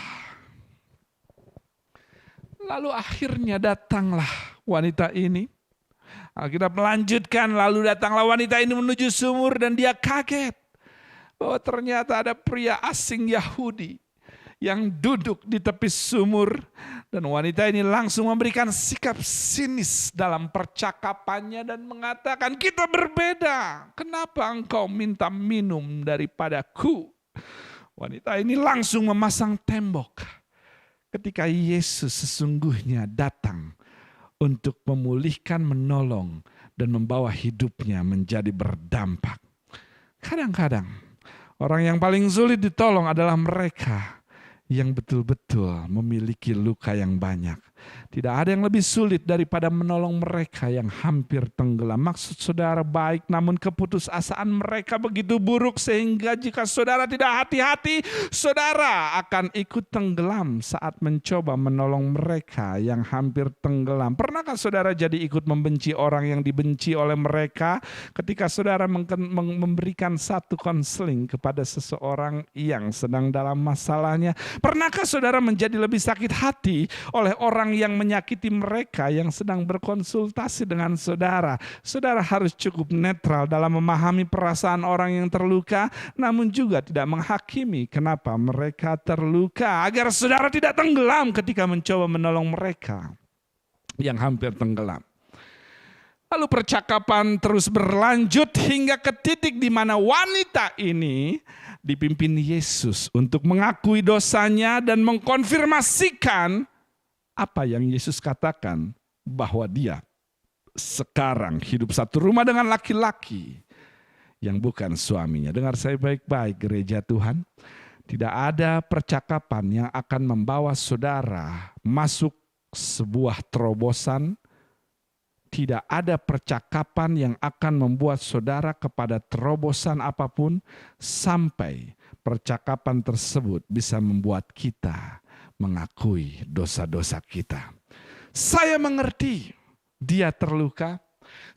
Lalu akhirnya datanglah wanita ini. Alkitab melanjutkan, lalu datanglah wanita ini menuju sumur dan dia kaget bahwa ternyata ada pria asing Yahudi yang duduk di tepi sumur. Dan wanita ini langsung memberikan sikap sinis dalam percakapannya dan mengatakan, kita berbeda, kenapa engkau minta minum daripadaku? Wanita ini langsung memasang tembok. Ketika Yesus sesungguhnya datang untuk memulihkan, menolong, dan membawa hidupnya menjadi berdampak. Kadang-kadang orang yang paling sulit ditolong adalah mereka yang betul-betul memiliki luka yang banyak. Tidak ada yang lebih sulit daripada menolong mereka yang hampir tenggelam. Maksud saudara baik, namun keputusasaan mereka begitu buruk sehingga jika saudara tidak hati-hati, saudara akan ikut tenggelam saat mencoba menolong mereka yang hampir tenggelam. Pernahkah saudara jadi ikut membenci orang yang dibenci oleh mereka ketika saudara memberikan satu konseling kepada seseorang yang sedang dalam masalahnya? Pernahkah saudara menjadi lebih sakit hati oleh orang yang menyakiti mereka yang sedang berkonsultasi dengan saudara? Saudara harus cukup netral dalam memahami perasaan orang yang terluka, namun juga tidak menghakimi kenapa mereka terluka, agar saudara tidak tenggelam ketika mencoba menolong mereka yang hampir tenggelam. Lalu percakapan terus berlanjut hingga ke titik di mana wanita ini dipimpin Yesus untuk mengakui dosanya dan mengkonfirmasikan apa yang Yesus katakan, bahwa dia sekarang hidup satu rumah dengan laki-laki yang bukan suaminya. Dengar saya baik-baik gereja Tuhan, tidak ada percakapan yang akan membawa saudara masuk sebuah terobosan. Tidak ada percakapan yang akan membuat saudara kepada terobosan apapun sampai percakapan tersebut bisa membuat kita mengakui dosa-dosa kita. Saya mengerti dia terluka.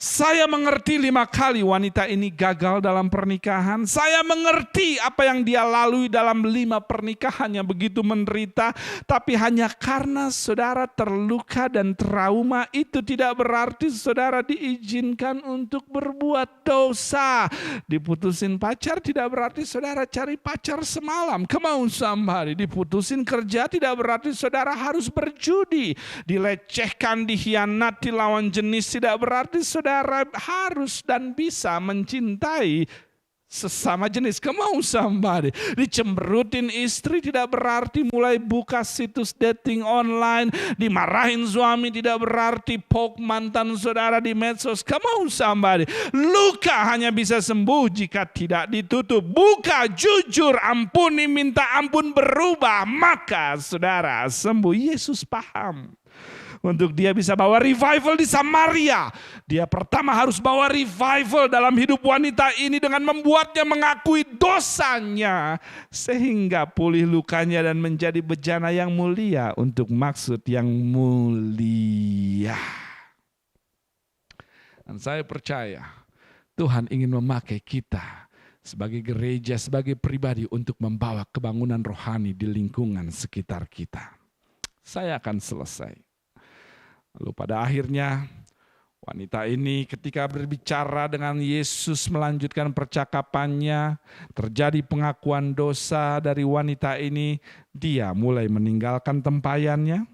Saya mengerti 5 kali wanita ini gagal dalam pernikahan. Saya mengerti apa yang dia lalui dalam 5 pernikahan yang begitu menderita. Tapi hanya karena saudara terluka dan trauma, itu tidak berarti saudara diizinkan untuk berbuat dosa. Diputusin pacar tidak berarti saudara cari pacar semalam. Come on somebody. Diputusin kerja tidak berarti saudara harus berjudi. Dilecehkan, dikhianati lawan jenis tidak berarti saudara harus dan bisa mencintai sesama jenis. Come on somebody. Dicemberutin istri tidak berarti mulai buka situs dating online. Dimarahin suami tidak berarti poke mantan saudara di medsos. Come on somebody. Luka hanya bisa sembuh jika tidak ditutup. Buka, jujur, ampuni, minta ampun, berubah, maka saudara sembuh. Yesus paham. Untuk dia bisa bawa revival di Samaria, dia pertama harus bawa revival dalam hidup wanita ini dengan membuatnya mengakui dosanya sehingga pulih lukanya dan menjadi bejana yang mulia untuk maksud yang mulia. Dan saya percaya Tuhan ingin memakai kita sebagai gereja, sebagai pribadi untuk membawa kebangunan rohani di lingkungan sekitar kita. Saya akan selesai. Lalu pada akhirnya Wanita ini ketika berbicara dengan Yesus melanjutkan percakapannya, terjadi pengakuan dosa dari wanita ini, dia mulai meninggalkan tempayannya.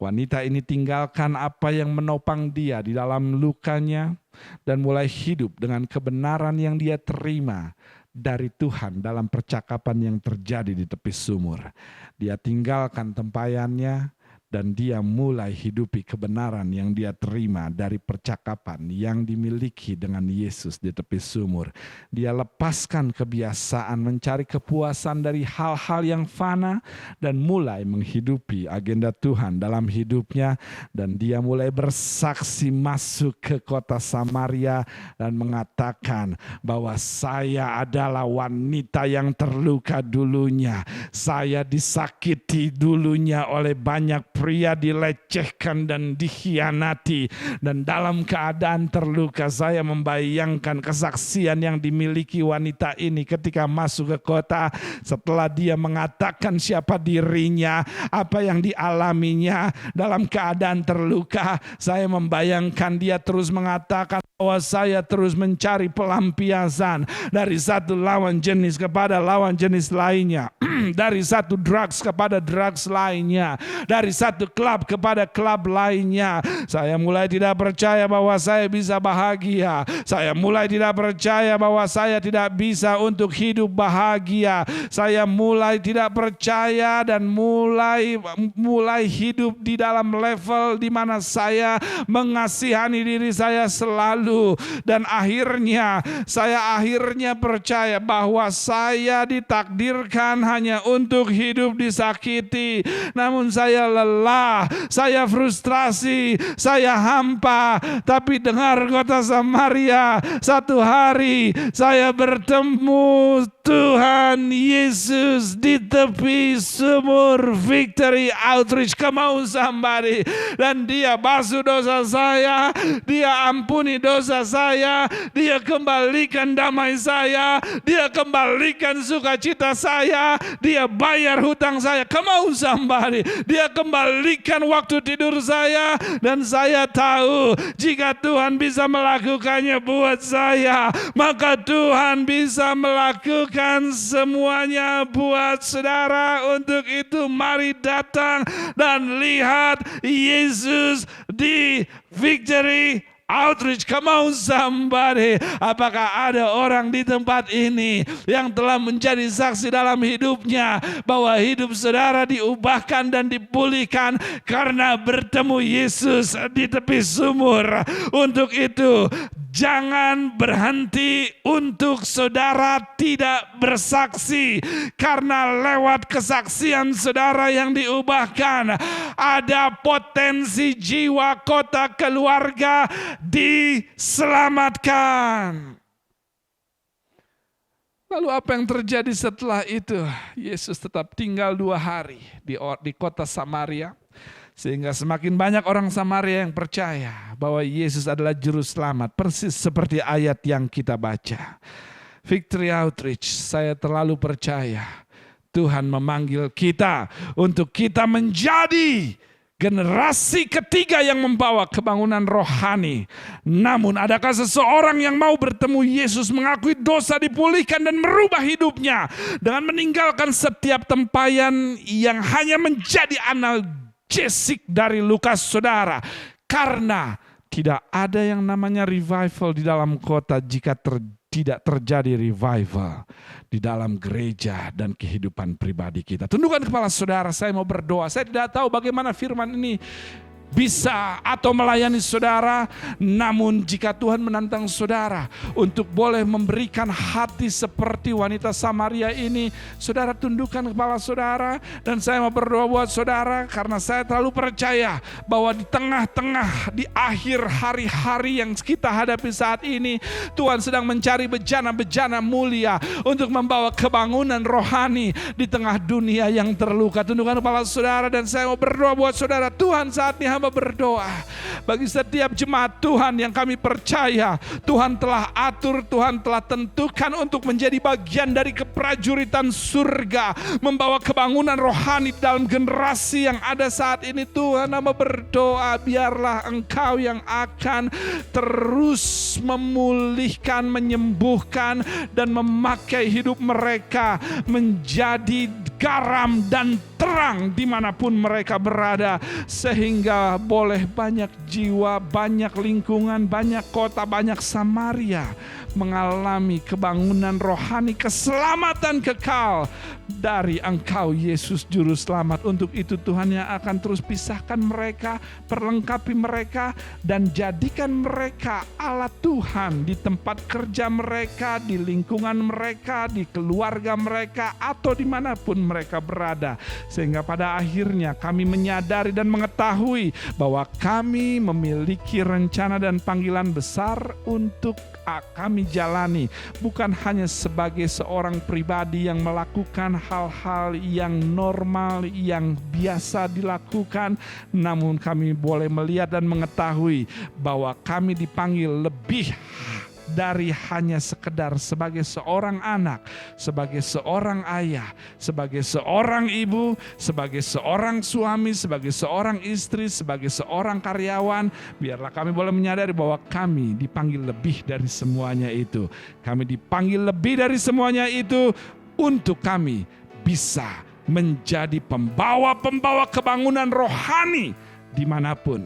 Wanita ini tinggalkan apa yang menopang dia di dalam lukanya dan mulai hidup dengan kebenaran yang dia terima dari Tuhan dalam percakapan yang terjadi di tepi sumur. Dia tinggalkan tempayannya dan dia mulai hidupi kebenaran yang dia terima dari percakapan yang dimiliki dengan Yesus di tepi sumur. Dia lepaskan kebiasaan mencari kepuasan dari hal-hal yang fana dan mulai menghidupi agenda Tuhan dalam hidupnya. Dan dia mulai bersaksi masuk ke kota Samaria dan mengatakan bahwa saya adalah wanita yang terluka dulunya. Saya disakiti dulunya oleh banyak pria, dilecehkan dan dikhianati, dan dalam keadaan terluka saya membayangkan kesaksian yang dimiliki wanita ini ketika masuk ke kota. Setelah dia mengatakan siapa dirinya, apa yang dialaminya dalam keadaan terluka, saya membayangkan dia terus mengatakan bahwa saya terus mencari pelampiasan dari satu lawan jenis kepada lawan jenis lainnya, dari satu drugs kepada drugs lainnya, dari satu klub kepada klub lainnya. Saya mulai tidak percaya bahwa saya bisa bahagia. Saya mulai tidak percaya bahwa saya tidak bisa untuk hidup bahagia. Saya mulai tidak percaya dan mulai hidup di dalam level di mana saya mengasihani diri saya selalu. Dan akhirnya saya percaya bahwa saya ditakdirkan hanya untuk hidup disakiti. Namun saya lelah, saya frustrasi, saya hampa. Tapi dengar kota Samaria, satu hari saya bertemu Tuhan Yesus di tepi sumur Victory Outreach. Come on somebody. Dan dia basuh dosa saya, dia ampuni dosa saya, dia kembalikan damai saya, dia kembalikan sukacita saya, dia bayar hutang saya. Come on somebody. Dia kembalikan waktu tidur saya, dan saya tahu jika Tuhan bisa melakukannya buat saya, maka Tuhan bisa melakukan semuanya buat saudara. Untuk itu mari datang dan lihat Yesus di Victory Outreach. Come on somebody. Apakah ada orang di tempat ini yang telah menjadi saksi dalam hidupnya bahwa hidup saudara diubahkan dan dipulihkan karena bertemu Yesus di tepi sumur? Untuk itu jangan berhenti untuk saudara tidak bersaksi, karena lewat kesaksian saudara yang diubahkan ada potensi jiwa, kota, keluarga diselamatkan. Lalu apa yang terjadi setelah itu? Yesus tetap tinggal 2 hari di kota Samaria, sehingga semakin banyak orang Samaria yang percaya bahwa Yesus adalah juru selamat, persis seperti ayat yang kita baca. Victory Outreach, saya terlalu percaya Tuhan memanggil kita untuk kita menjadi generasi ketiga yang membawa kebangunan rohani. Namun adakah seseorang yang mau bertemu Yesus, mengakui dosa, dipulihkan dan merubah hidupnya dengan meninggalkan setiap tempayan yang hanya menjadi analgesik dari luka saudara? Karena tidak ada yang namanya revival di dalam kota jika tidak terjadi revival di dalam gereja dan kehidupan pribadi kita. Tundukkan kepala saudara, saya mau berdoa. Saya tidak tahu bagaimana firman ini bisa atau melayani saudara, namun jika Tuhan menantang saudara untuk boleh memberikan hati seperti wanita Samaria ini, saudara tundukkan kepala saudara, dan saya mau berdoa buat saudara karena saya terlalu percaya bahwa di tengah-tengah, di akhir hari-hari yang kita hadapi saat ini, Tuhan sedang mencari bejana-bejana mulia untuk membawa kebangunan rohani di tengah dunia yang terluka. Tundukkan kepala saudara dan saya mau berdoa buat saudara. Tuhan saat ini hamba berdoa bagi setiap jemaat Tuhan yang kami percaya Tuhan telah atur, Tuhan telah tentukan untuk menjadi bagian dari keprajuritan surga, membawa kebangunan rohani dalam generasi yang ada saat ini. Tuhan, hamba berdoa biarlah Engkau yang akan terus memulihkan, menyembuhkan, dan memakai hidup mereka menjadi garam dan terang dimanapun mereka berada, sehingga boleh banyak jiwa, banyak lingkungan, banyak kota, banyak Samaria mengalami kebangunan rohani, keselamatan kekal dari Engkau Yesus Juru Selamat. Untuk itu Tuhan yang akan terus pisahkan mereka, perlengkapi mereka, dan jadikan mereka alat Tuhan di tempat kerja mereka, di lingkungan mereka, di keluarga mereka, atau dimanapun mereka berada. Sehingga pada akhirnya kami menyadari dan mengetahui bahwa kami memiliki rencana dan panggilan besar untuk kami jalani, bukan hanya sebagai seorang pribadi yang melakukan hal-hal yang normal, yang biasa dilakukan, namun kami boleh melihat dan mengetahui bahwa kami dipanggil lebih dari hanya sekedar sebagai seorang anak, sebagai seorang ayah, sebagai seorang ibu, sebagai seorang suami, sebagai seorang istri, sebagai seorang karyawan. Biarlah kami boleh menyadari bahwa kami dipanggil lebih dari semuanya itu. Kami dipanggil lebih dari semuanya itu untuk kami bisa menjadi pembawa-pembawa kebangunan rohani dimanapun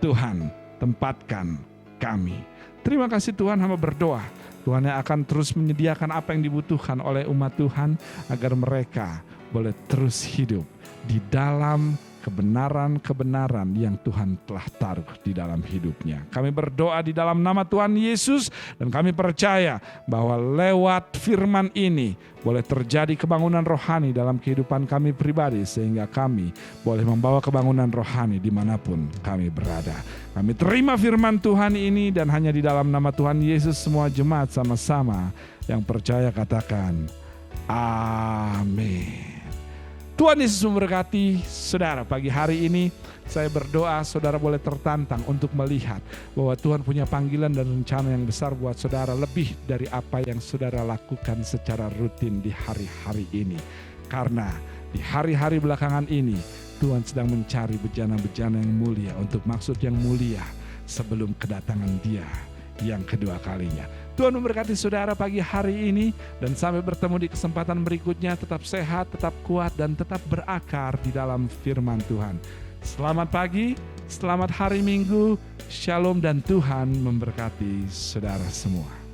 Tuhan tempatkan kami. Terima kasih Tuhan, hamba berdoa Tuhan yang akan terus menyediakan apa yang dibutuhkan oleh umat Tuhan agar mereka boleh terus hidup di dalam kebenaran-kebenaran yang Tuhan telah taruh di dalam hidupnya. Kami berdoa di dalam nama Tuhan Yesus, dan kami percaya bahwa lewat firman ini boleh terjadi kebangunan rohani dalam kehidupan kami pribadi, sehingga kami boleh membawa kebangunan rohani dimanapun kami berada. Kami terima firman Tuhan ini, dan hanya di dalam nama Tuhan Yesus semua jemaat sama-sama yang percaya katakan amin. Tuhan Yesus memberkati saudara. Pagi hari ini saya berdoa saudara boleh tertantang untuk melihat bahwa Tuhan punya panggilan dan rencana yang besar buat saudara, lebih dari apa yang saudara lakukan secara rutin di hari-hari ini. Karena di hari-hari belakangan ini Tuhan sedang mencari bejana-bejana yang mulia untuk maksud yang mulia sebelum kedatangan Dia yang kedua kalinya. Tuhan memberkati saudara pagi hari ini, dan sampai bertemu di kesempatan berikutnya. Tetap sehat, tetap kuat, dan tetap berakar di dalam firman Tuhan. Selamat pagi, selamat hari Minggu, shalom, dan Tuhan memberkati saudara semua.